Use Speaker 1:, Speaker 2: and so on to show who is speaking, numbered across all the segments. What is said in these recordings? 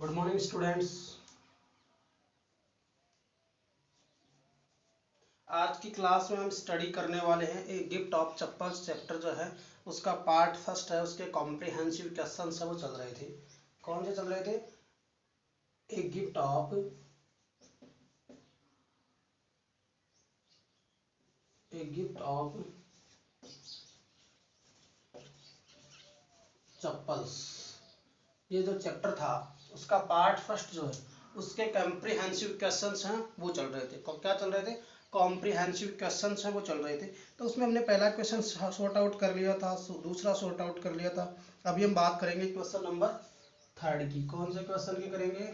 Speaker 1: Good morning students. आज की class में हम स्टडी करने वाले हैं एक गिफ्ट ऑफ चप्पल्स चैप्टर जो है उसका पार्ट फर्स्ट है। उसके कॉम्प्रिहेंसिव क्वेश्चन सब चल रहे थे। कौन से चल रहे थे? एक गिफ्ट ऑफ चप्पल्स, ये जो चैप्टर था उसका पार्ट फर्स्ट जो है उसके कॉम्प्रिहेंसिव क्वेश्चंस हैं वो चल रहे थे। क्या चल रहे थे? कॉम्प्रिहेंसिव क्वेश्चंस हैं वो चल रहे थे। तो उसमें हमने पहला क्वेश्चन सॉर्ट आउट कर लिया था, दूसरा सॉर्ट आउट कर लिया था। अभी हम बात करेंगे क्वेश्चन नंबर थर्ड की। कौन से क्वेश्चन की करेंगे?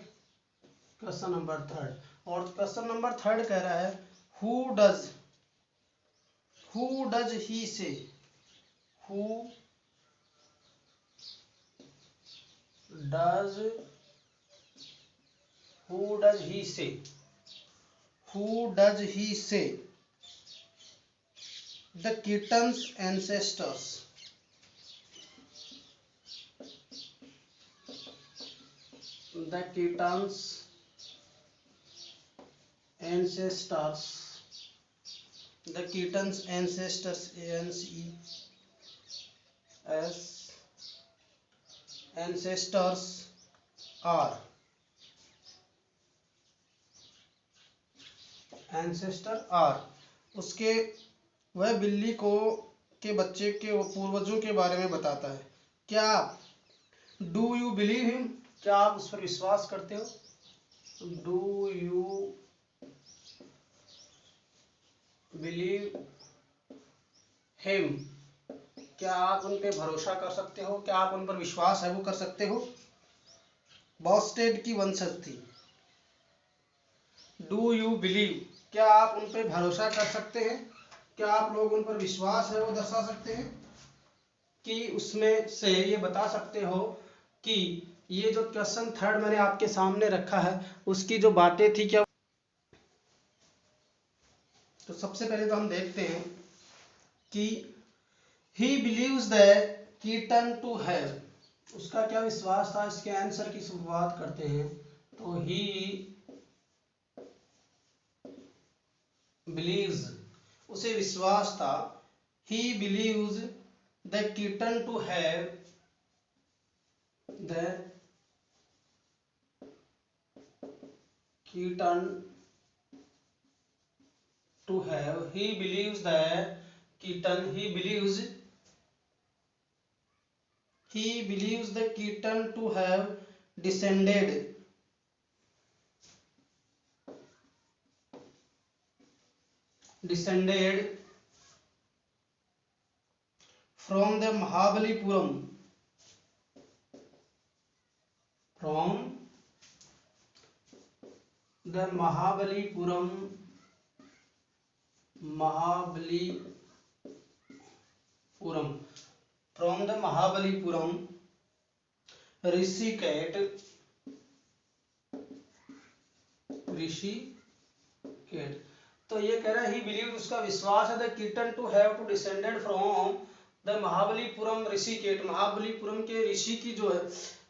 Speaker 1: Question number third. और क्वेश्चन नंबर थर्ड कह रहा है हु डज ही से, who does he say, who does he say the kitten's ancestors, the kitten's ancestors, the kitten's ancestors, ancestors are, ancestor are उसके वह बिल्ली को के बच्चे के पूर्वजों के बारे में बताता है। क्या डू यू बिलीव हिम, क्या आप उस पर विश्वास करते हो? डू यू बिलीव हिम, क्या आप उन पे भरोसा कर सकते हो? क्या आप उन पर विश्वास है वो कर सकते हो? बॉस्टेड की वंशज थी। डू यू बिलीव, क्या आप उन पर भरोसा कर सकते हैं? क्या आप लोग उन पर विश्वास है वो दर्शा सकते हैं कि उसमें से ये बता सकते हो कि ये जो क्वेश्चन थर्ड मैंने आपके सामने रखा है उसकी जो बातें थी क्या? तो सबसे पहले तो हम देखते हैं कि he believes the kitten to have, उसका क्या विश्वास था? इसके आंसर की शुरुआत करते हैं। तो ही बिलीव्स, उसे विश्वास था, he believes the kitten to have the kitten to have, he believes the kitten, he believes the kitten to have descended from the Mahabalipuram, from the Mahabalipuram from the Mahabalipuram ऋषिकेट, तो ये कह रहा है ही believe, उसका विश्वास है the kitten to have to descended from the Mahabalipuram ऋषिकेट, महाबलीपुरम के ऋषि की जो है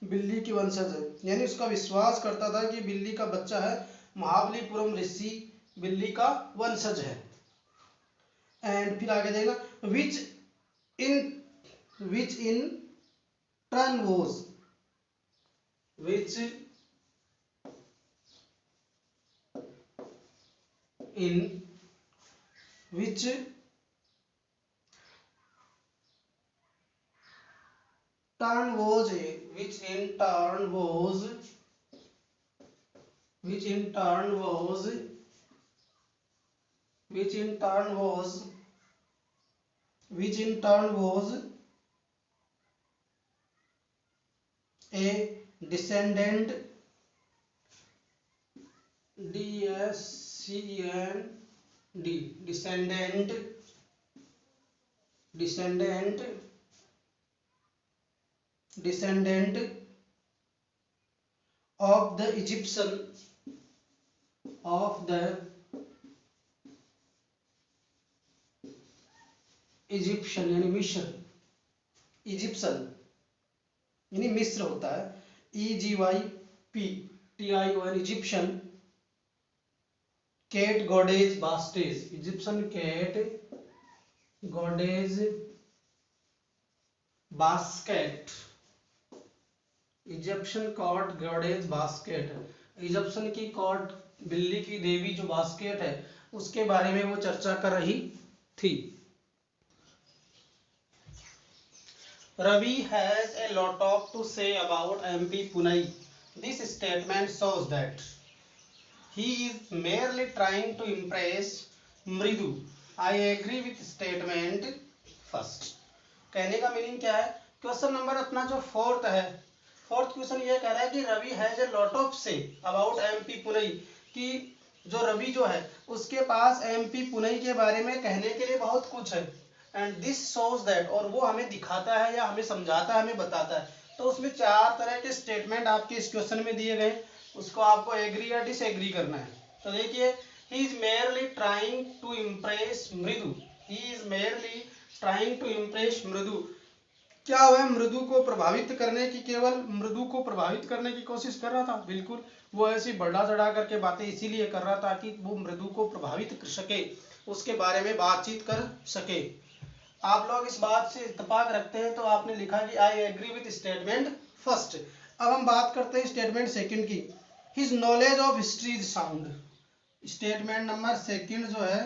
Speaker 1: बिल्ली की वंशज है। यानी उसका विश्वास करता था कि बिल्ली का बच्चा है महाबलीपुरम ऋषि बिल्ली का वंशज है। एंड फिर आगे देखना which in turn was, which in turn was a descendant, descendant of the Egyptian यानी मिस्र, इजिप्शियन यानी मिस्र होता है, EGYPTIAN Tion, Egyptian cat goddess Bastet, Egyptian cat goddess Bastet, Egyptian cat goddess basket, Egyptian की कॉट बिल्ली की देवी जो बास्केट है उसके बारे में वो चर्चा कर रही थी। Ravi has a lot of to say about MP Punai, this statement shows that he is merely trying to impress Mridu, I agree with statement first. कहने का मीनिंग क्या है, क्वेश्चन नंबर अपना जो फोर्थ क्वेश्चन ये कह रहा है कि Ravi has a lot of say about MP Pune, कि जो रवि जो है उसके पास एमपी पुनई के बारे में कहने के लिए बहुत कुछ है, एंड दिस शोज दैट, और वो हमें दिखाता है या हमें समझाता है, हमें बताता है। तो उसमें 4 तरह के स्टेटमेंट आपके इस क्वेश्चन में दिए गए, उसको आपको एग्री या डिसएग्री करना है। तो देखिए, he is merely trying to impress Mridu, he is merely trying to impress Mridu, क्या वह मृदु को प्रभावित करने की, केवल मृदु को प्रभावित करने की कोशिश कर रहा था? बिल्कुल, वो ऐसी बढ़ा चढ़ा करके बातें इसीलिए कर रहा था कि वो मृदु को प्रभावित कर सके, उसके बारे में बातचीत कर सके। आप लोग इस बात से इत्तेफाक रखते हैं तो आपने लिखा कि I agree with statement first. अब हम बात करते हैं स्टेटमेंट सेकंड की, his knowledge of history is sound. Statement number second जो है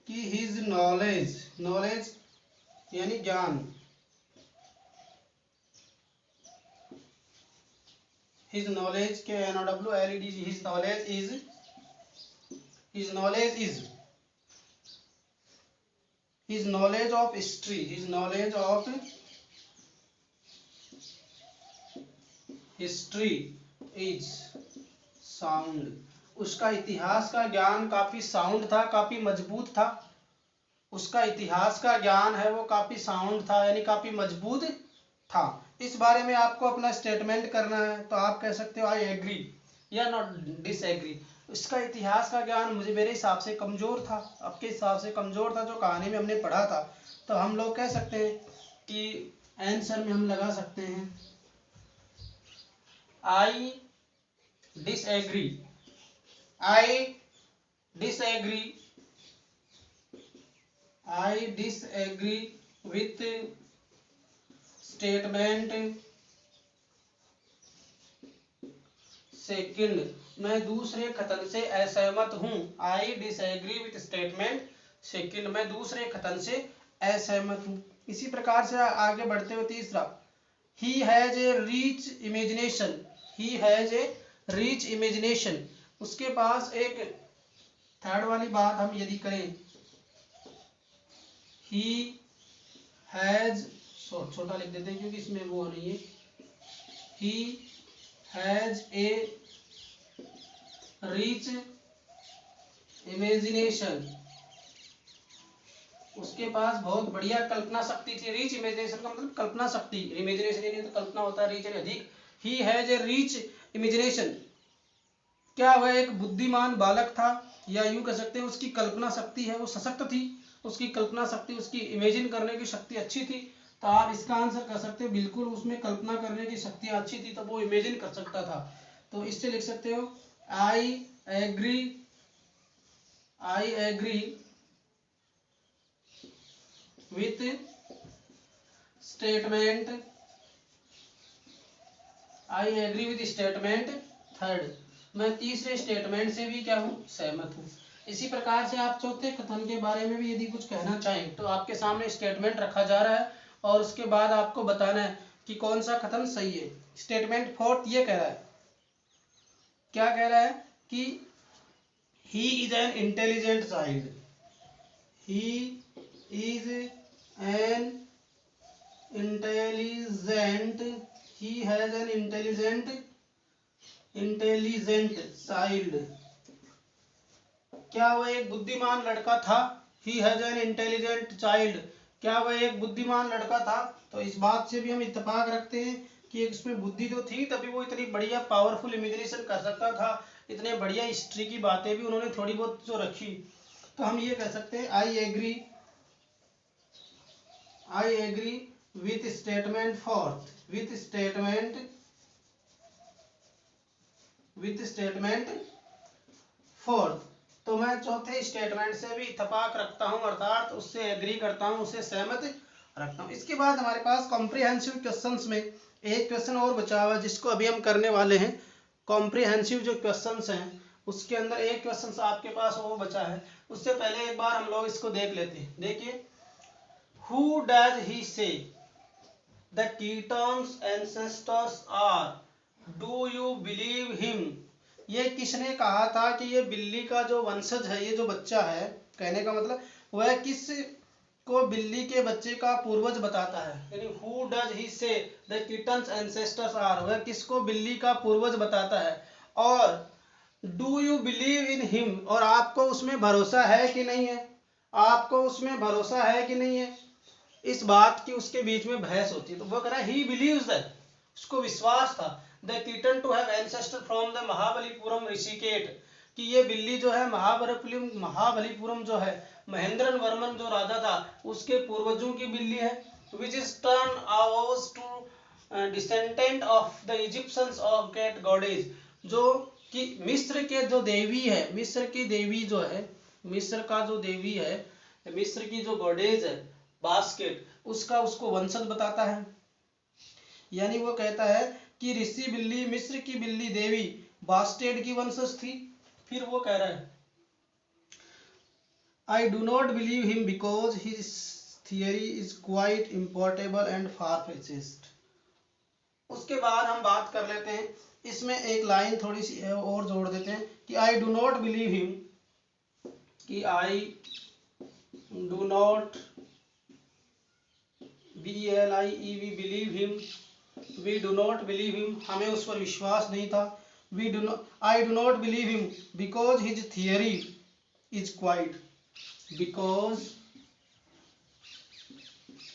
Speaker 1: कि हिज नॉलेज यानी ज्ञान, his knowledge KNOWLEDGE, his knowledge is his knowledge of history, his knowledge of history is sound, उसका इतिहास का ज्ञान काफी साउंड था, काफी मजबूत था। उसका इतिहास का ज्ञान है वो काफी साउंड था, यानी काफी मजबूत था। इस बारे में आपको अपना स्टेटमेंट करना है, तो आप कह सकते हो आई एग्री या नॉट डिसएग्री। इसका इतिहास का ज्ञान मेरे हिसाब से कमजोर था, आपके हिसाब से कमजोर था, जो कहानी में हमने पढ़ा था। तो हम लोग कह सकते हैं कि आंसर में हम लगा सकते हैं I disagree, I disagree with statement second, मैं दूसरे कथन से असहमत हूं। I disagree with statement second, मैं दूसरे कथन से असहमत हूं। इसी प्रकार से आगे बढ़ते हुए तीसरा, he has a rich imagination, he has a rich imagination, उसके पास एक, थर्ड वाली बात हम यदि करें, ही हैज, छोटा लिख देते हैं क्योंकि इसमें वो नहीं है, he has a rich imagination, उसके पास बहुत बढ़िया कल्पना शक्ति थी। रिच इमेजिनेशन का मतलब कल्पना शक्ति, इमेजिनेशन यानी तो कल्पना होता है, रिच यानी अधिक। He has a rich imagination, क्या वह एक बुद्धिमान बालक था, या यूं कह सकते हैं उसकी कल्पना शक्ति है वो सशक्त थी, उसकी कल्पना शक्ति, उसकी इमेजिन करने की शक्ति अच्छी थी। तो आप इसका आंसर कर सकते हो बिल्कुल, उसमें कल्पना करने की शक्ति अच्छी थी, तो वो इमेजिन कर सकता था। तो इससे लिख सकते हो I agree with statement, I agree with statement third, मैं तीसरे स्टेटमेंट से भी क्या हूं, सहमत हूं। इसी प्रकार से आप चौथे कथन के बारे में भी यदि कुछ कहना चाहें तो आपके सामने स्टेटमेंट रखा जा रहा है और उसके बाद आपको बताना है कि कौन सा कथन सही है। स्टेटमेंट फोर्थ ये कह रहा है, क्या कह रहा है कि ही is an intelligent child, he is an intelligent, he has an intelligent child, क्या वह एक बुद्धिमान लड़का था, he has an intelligent child, क्या वह एक बुद्धिमान लड़का था। तो इस बात से भी हम इत्तेफाक रखते हैं कि इसमें बुद्धि तो थी, तभी वो इतनी बढ़िया पावरफुल इमेजिनेशन कर सकता था, इतने बढ़िया हिस्ट्री की बातें भी उन्होंने थोड़ी बहुत जो रखी। तो हम ये कह सकते हैं I agree with statement fourth, with statement with statement fourth, तो मैं चौथे स्टेटमेंट से भी इत्तेफाक रखता हूं, अर्थात उससे एग्री करता हूं, उससे सहमत रखता हूं। इसके बाद हमारे पास कॉम्प्रिहेंसिव क्वेश्चंस में एक क्वेश्चन और बचा हुआ है जिसको अभी हम करने वाले हैं। कॉम्प्रिहेंसिव जो क्वेश्चंस हैं उसके अंदर एक क्वेश्चन आपके पास वो बचा है, उससे पहले एक बार हम लोग इसको देख लेते हैं। देखिए, who does he say the kitten's ancestors are, do you believe him. ये किसने कहा था कि ये बिल्ली का जो वंशज है, ये जो बच्चा है, कहने का मतलब वह किस को बिल्ली के बच्चे का पूर्वज बताता है। यानी who does he say the kittens ancestors are, वह किसको बिल्ली का पूर्वज बताता है। और do you believe in him, और आपको उसमें भरोसा है कि नहीं है, आपको उसमें भरोसा है कि नहीं है। इस बात की उसके बीच में बहस होती है। तो वो कह रहा है ही बिलीव्स दैट, उसको विश्वास था, the kitten to have ancestor from the Mahabalipuram ऋषिकेट, कि ये बिल्ली जो है महाबलीपुरम जो है, महेंद्रन वर्मन जो राजा था उसके पूर्वजों की बिल्ली है। Which is turn ours to descendant of the Egyptians of cat goddess, जो कि मिस्र के जो देवी है, मिस्र की देवी जो है, मिस्र का जो देवी है, मिस्र की जो गॉडेज है बास्केट, उसका उसको वंशज बताता है। यानी वो कहता है कि ऋषि बिल्ली, मिस्र की बिल्ली देवी बास्टेड की वंशज थी। फिर वो कह रहा है I do not believe him because his theory is quite importable and far fetched. उसके बाद हम बात कर लेते हैं, इसमें एक लाइन थोड़ी सी और जोड़ देते हैं कि I do not believe him, कि I do not BLIEV believe him, we do not believe him, हमें उस पर विश्वास नहीं था। We do not, I do not believe him because his theory is quite, because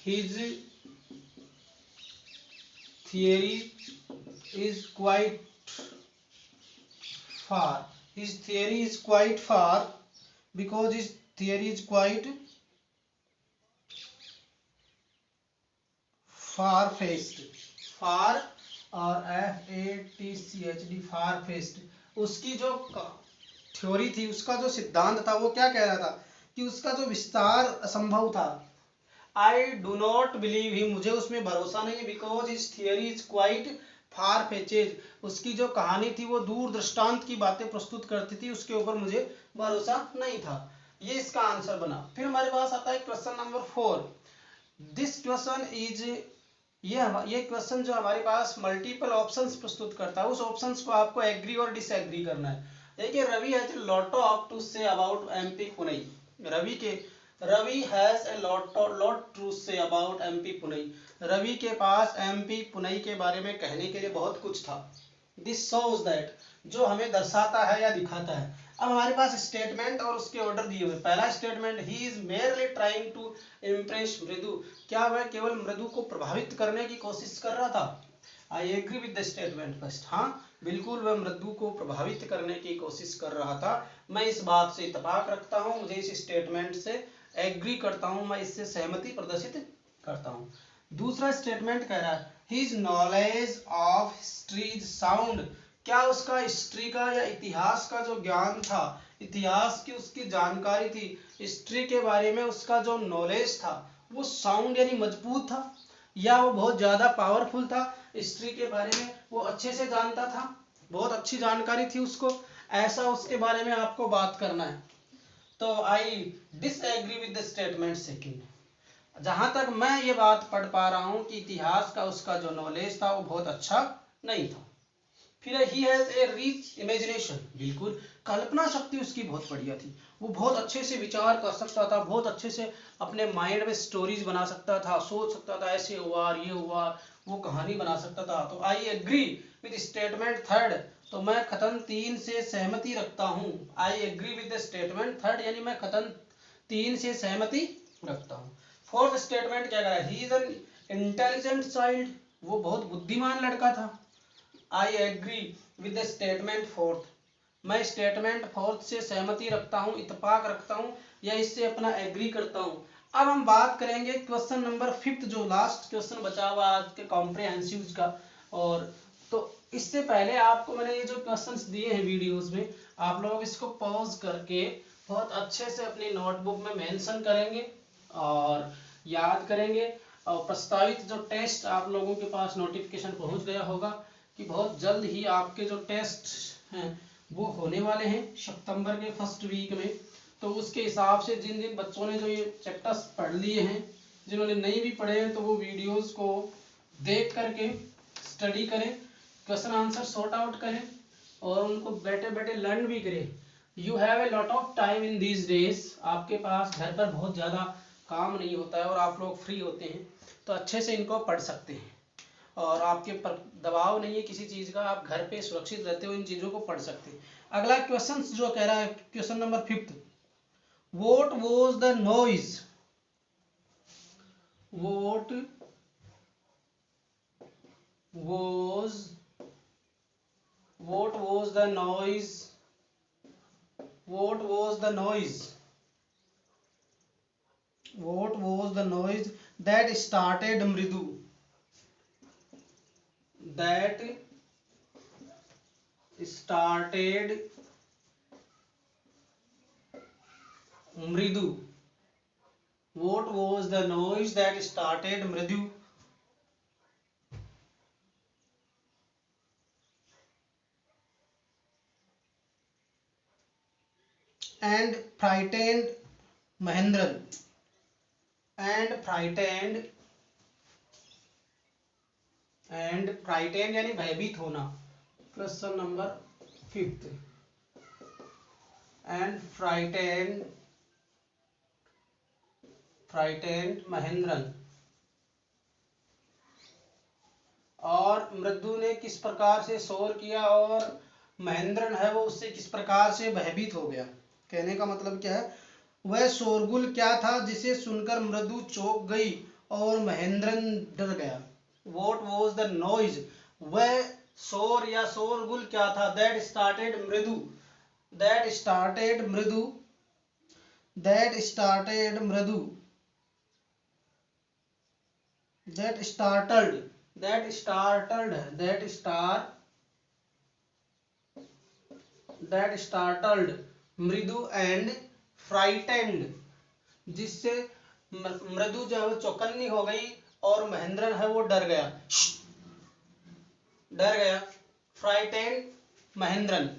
Speaker 1: his theory is quite far, his theory is quite far, because his theory is quite far fetched, far और FATCHD, फार faced. उसकी जो theory थी, उसका जो सिद्धांत था, वो क्या कह रहा था कि उसका जो विस्तार असंभव था। I do not believe him, मुझे उसमें भरोसा नहीं, because his theory is quite far fetched, उसकी जो कहानी थी वो दूर दृष्टांत की बातें प्रस्तुत करती थी, उसके ऊपर मुझे भरोसा नहीं था। ये इसका आंसर बना। फिर हमारे पास आता है question number 4। This question is, ये क्वेश्चन जो हमारे पास मल्टीपल ऑप्शंस प्रस्तुत करता है, उस ऑप्शंस को आपको एग्री और डिसएग्री करना है। देखिए, Ravi has a lot to say about MP Pune, Ravi has a lot to say about MP Pune, Ravi के पास MP पुणे के बारे में कहने के लिए बहुत कुछ था। दिस शोज दैट, जो हमें दर्शाता है या दिखाता है। अब हमारे पास स्टेटमेंट और उसके ऑर्डर दिए हुए। पहला statement, he is merely trying to impress Mridu, क्या वह केवल मृदु को प्रभावित करने की कोशिश कर रहा था। I agree with the statement first, हाँ बिल्कुल वह मृदु को प्रभावित करने की कोशिश कर रहा था, मैं इस बात से इत्तेफाक रखता हूँ, मुझे इस स्टेटमेंट से एग्री करता हूँ, मैं इससे सहमति प्रदर्शित करता हूँ। दूसरा स्टेटमेंट कह रहा है his knowledge of history is sound, क्या उसका हिस्ट्री का या इतिहास का जो ज्ञान था, इतिहास की उसकी जानकारी थी, हिस्ट्री के बारे में उसका जो नॉलेज था वो साउंड यानी मजबूत था, या वो बहुत ज्यादा पावरफुल था, हिस्ट्री के बारे में वो अच्छे से जानता था, बहुत अच्छी जानकारी थी उसको, ऐसा उसके बारे में आपको बात करना है। तो I disagree with the statement second, जहां तक मैं ये बात पढ़ पा रहा हूं कि इतिहास का उसका जो नॉलेज था वो बहुत अच्छा नहीं था। फिर he has a rich imagination, बिल्कुल कल्पना शक्ति उसकी बहुत बढ़िया थी, वो बहुत अच्छे से विचार कर सकता था, बहुत अच्छे से अपने माइंड में स्टोरीज बना सकता था, सोच सकता था ऐसे हुआ ये हुआ, वो कहानी बना सकता था। तो I agree with statement third, तो मैं कथन 3 से सहमति रखता हूँ। I agree with the statement third, यानी मैं कथन 3 से सहमति रखता हूँ। फोर्थ स्टेटमेंट क्या कह रहा है, he is an intelligent child, वो बहुत बुद्धिमान लड़का था। I agree with the statement fourth, मैं स्टेटमेंट फोर्थ से सहमति रखता हूँ, इत्तेफाक रखता हूँ, या इससे अपना एग्री करता हूँ। अब हम बात करेंगे क्वेश्चन नंबर 5, जो लास्ट क्वेश्चन बचा हुआ आज के कॉम्प्रिहेंसिव का, और तो इससे पहले आपको मैंने ये जो क्वेश्चंस दिए हैं वीडियोस में, आप लोग इसको पॉज करके बहुत अच्छे से अपनी नोटबुक में मेंशन करेंगे और याद करेंगे। और प्रस्तावित जो टेस्ट आप लोगों के पास नोटिफिकेशन पहुंच गया होगा कि बहुत जल्द ही आपके जो टेस्ट हैं वो होने वाले हैं सितंबर के फर्स्ट वीक में। तो उसके हिसाब से जिन जिन बच्चों ने जो ये चैप्टर्स पढ़ लिए हैं, जिन्होंने नहीं भी पढ़े हैं, तो वो वीडियोस को देख करके स्टडी करें, क्वेश्चन आंसर सॉर्ट आउट करें और उनको बैठे बैठे लर्न भी करें। You have a lot of time in these days, आपके पास घर पर बहुत ज़्यादा काम नहीं होता है और आप लोग फ्री होते हैं, तो अच्छे से इनको पढ़ सकते हैं और आपके पर दबाव नहीं है किसी चीज़ का, आप घर पे सुरक्षित रहते हो, इन चीज़ों को पढ़ सकते हैं। अगला क्वेश्चन जो कह रहा है, question number 5, What was the noise? What was the noise? What was the noise? What was the noise that started Mridu? That started Mridu. What was the noise that started Mridu? And frightened Mahendran. And frightened यानी भयभीत होना। Question number 5, and frightened Mahendran. और मृदु ने किस प्रकार से शोर किया और महेंद्रन है वो उससे किस प्रकार से भयभीत हो गया। कहने का मतलब क्या है, वह शोरगुल क्या था जिसे सुनकर मृदु चौंक गई और महेंद्रन डर गया। What was the noise? वह शोर या शोरगुल क्या था। That started मृदु। That started मृदु। That started मृदु। That startled। That startled। That startled मृदु and frightened, जिससे मृदु जो है वो चौकन्नी हो गई और महेंद्रन है वो डर गया। फ्राइटेंड महेंद्रन।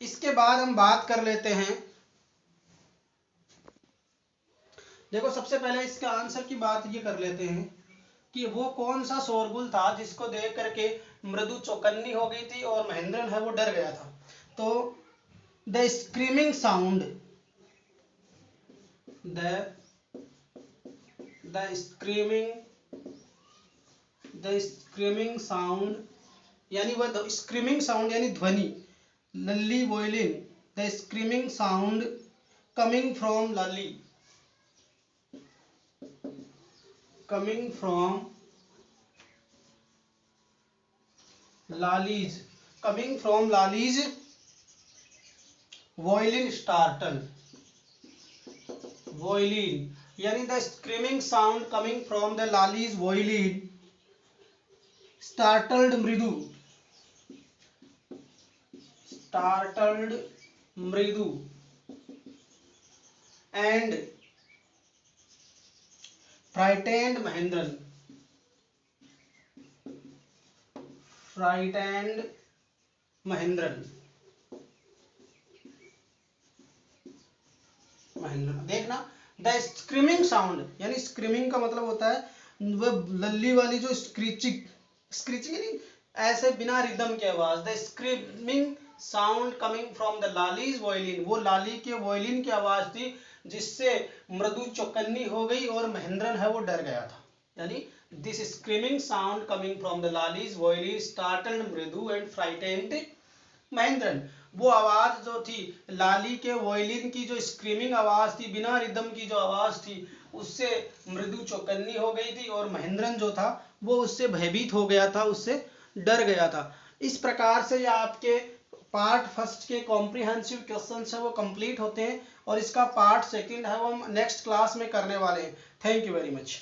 Speaker 1: इसके बाद हम बात कर लेते हैं, देखो सबसे पहले इसका आंसर की बात ये कर लेते हैं कि वो कौन सा शोरगुल था जिसको देख करके मृदु चौकन्नी हो गई थी और महेंद्रन है वो डर गया था। तो the screaming sound, the screaming sound यानी वह स्क्रीमिंग साउंड यानी ध्वनि, Lalli violin, the screaming sound coming from Lalli, coming from Lali's violin startle, violin यानी the screaming sound coming from the Lali's violin startled मृदु and frightened महेंद्रन। देखना, the screaming sound यानी screaming का मतलब होता है वह लल्ली वाली जो स्क्रीचिंग यानी ऐसे बिना रिदम की आवाज। The screaming sound coming from the Lali's violin, वो लाली के वॉयलिन की आवाज थी जिससे मृदु चौकन्नी हो गई और महेंद्रन है वो डर गया था। यानी this screaming sound coming from the Lali's violin startled Mridu and frightened Mahendran. वो आवाज जो थी लाली के वॉयलिन की, जो स्क्रीमिंग आवाज थी बिना रिदम की जो आवाज थी, उससे मृदु चौकन्नी हो गई थी और महेंद्रन जो था वो उससे भयभीत हो गया था, उससे डर गया था। इस प्रकार से ये आपके पार्ट फर्स्ट के कॉम्प्रिहेंसिव क्वेश्चंस है वो कंप्लीट होते हैं और इसका पार्ट सेकंड है वो हम नेक्स्ट क्लास में करने वाले हैं। Thank you very much.